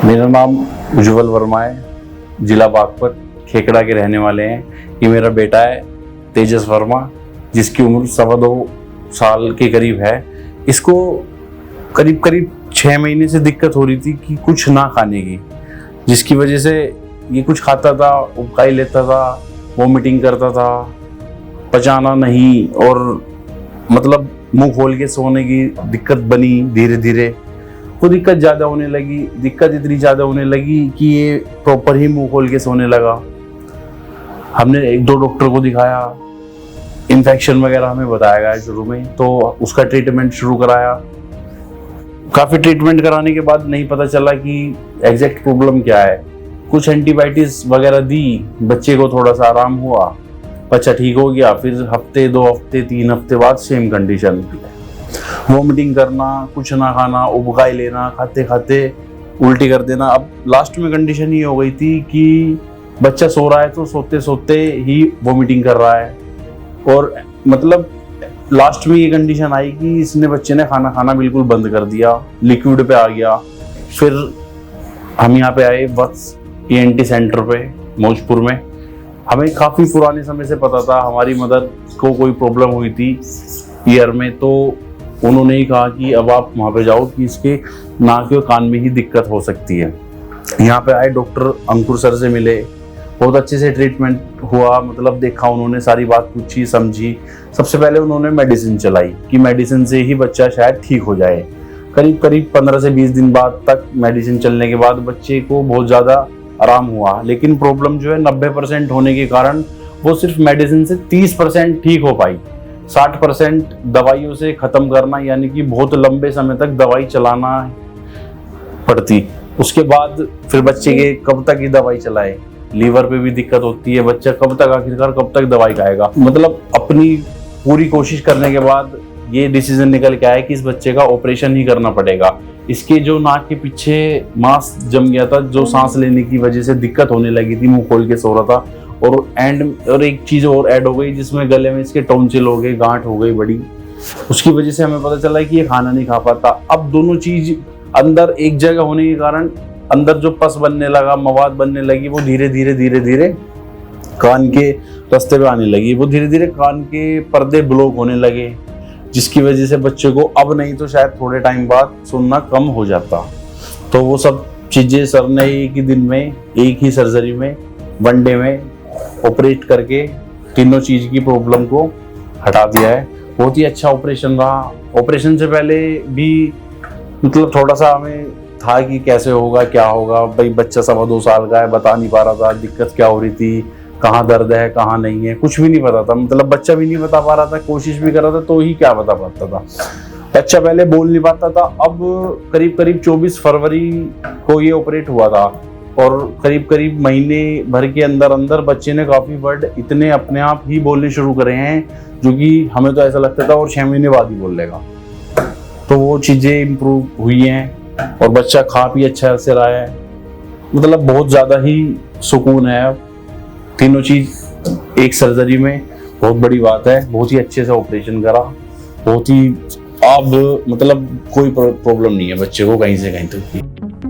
मेरा नाम उज्जवल वर्मा है, जिला बागपत, खेकड़ा के रहने वाले हैं। ये मेरा बेटा है तेजस वर्मा, जिसकी उम्र 2.25 साल के करीब है। इसको करीब करीब 6 महीने से दिक्कत हो रही थी कि कुछ ना खाने की, जिसकी वजह से ये कुछ खाता था, उबकाई लेता था, वॉमिटिंग करता था, पचाना नहीं, और मतलब मुंह खोल के सोने की दिक्कत बनी। धीरे धीरे वो दिक्कत ज़्यादा होने लगी, दिक्कत इतनी ज़्यादा होने लगी कि ये प्रॉपर ही मुंह खोल के सोने लगा। हमने 1-2 डॉक्टर को दिखाया, इन्फेक्शन वगैरह हमें बताया गया शुरू में, तो उसका ट्रीटमेंट शुरू कराया। काफ़ी ट्रीटमेंट कराने के बाद नहीं पता चला कि एग्जैक्ट प्रॉब्लम क्या है। कुछ एंटीबायोटिक्स वगैरह दी, बच्चे को थोड़ा सा आराम हुआ, बच्चा ठीक हो गया। फिर हफ्ते, 2 हफ्ते, 3 हफ्ते बाद सेम कंडीशन, वॉमिटिंग करना, कुछ ना खाना, उबकाई लेना, खाते खाते उल्टी कर देना। अब लास्ट में कंडीशन ये हो गई थी कि बच्चा सो रहा है तो सोते सोते ही वॉमिटिंग कर रहा है, और मतलब लास्ट में ये कंडीशन आई कि बच्चे ने खाना खाना बिल्कुल बंद कर दिया, लिक्विड पे आ गया। फिर हम यहाँ पे आए वत्स ENT सेंटर पे मौजपुर में। हमें काफ़ी पुराने समय से पता था, हमारी मदर को कोई प्रॉब्लम हुई थी ईयर में, तो उन्होंने ही कहा कि अब आप वहाँ पे जाओ कि इसके नाक और कान में ही दिक्कत हो सकती है। यहाँ पे आए, डॉक्टर अंकुर सर से मिले, बहुत अच्छे से ट्रीटमेंट हुआ। मतलब देखा उन्होंने, सारी बात पूछी समझी। सबसे पहले उन्होंने मेडिसिन चलाई कि मेडिसिन से ही बच्चा शायद ठीक हो जाए। करीब करीब 15 से 20 दिन बाद तक मेडिसिन चलने के बाद बच्चे को बहुत ज़्यादा आराम हुआ। लेकिन प्रॉब्लम जो है 90% होने के कारण वो सिर्फ मेडिसिन से 30% ठीक हो पाई। 60% दवाइयों से ख़त्म करना, यानी कि बहुत लंबे समय तक दवाई चलाना पड़ती। उसके बाद फिर बच्चे के कब तक ही दवाई चलाए, लीवर पे भी दिक्कत होती है, बच्चा कब तक आखिरकार कब तक दवाई खाएगा। मतलब अपनी पूरी कोशिश करने के बाद ये डिसीजन निकल के आया कि इस बच्चे का ऑपरेशन ही करना पड़ेगा। इसके जो नाक के पीछे मांस जम गया था, जो सांस लेने की वजह से दिक्कत होने लगी थी, मुंह खोल के सो रहा था, और एक चीज और ऐड हो गई जिसमें गले में इसके टॉन्सिल हो गए, गांठ हो गई बड़ी। उसकी वजह से हमें पता चला कि ये खाना नहीं खा पाता। अब दोनों चीज अंदर एक जगह होने के कारण अंदर जो पस बनने लगा, मवाद बनने लगी, वो धीरे धीरे कान के रास्ते पे आने लगी। वो धीरे धीरे कान के पर्दे ब्लॉक होने लगे, जिसकी वजह से बच्चे को अब नहीं तो शायद थोड़े टाइम बाद सुनना कम हो जाता। तो वो सब चीजें सर ने एक ही दिन में, एक ही सर्जरी में, 1 डे में ऑपरेट करके तीनों चीज की प्रॉब्लम को हटा दिया है। बहुत ही अच्छा ऑपरेशन रहा। ऑपरेशन से पहले भी मतलब थोड़ा सा हमें था कि कैसे होगा, क्या होगा। भाई बच्चा 2.25 साल का है, बता नहीं पा रहा था दिक्कत क्या हो रही थी, कहाँ दर्द है कहाँ नहीं है, कुछ भी नहीं पता था। मतलब बच्चा भी नहीं बता पा रहा था, कोशिश भी कर रहा था तो ही क्या बता पाता था। बच्चा पहले बोल नहीं पाता था। अब करीब करीब 24 फरवरी को ये ऑपरेट हुआ था, और करीब करीब महीने भर के अंदर अंदर बच्चे ने काफ़ी वर्ड इतने अपने आप ही बोलने शुरू करे हैं, जो कि हमें तो ऐसा लगता था और 6 महीने बाद ही बोल लेगा। तो वो चीज़ें इम्प्रूव हुई हैं, और बच्चा खा भी अच्छा से रहा है। मतलब बहुत ज़्यादा ही सुकून है। तीनों चीज़ एक सर्जरी में बहुत बड़ी बात है। बहुत ही अच्छे से ऑपरेशन करा, बहुत ही अब मतलब कोई प्रॉब्लम नहीं है बच्चे को कहीं से कहीं तक।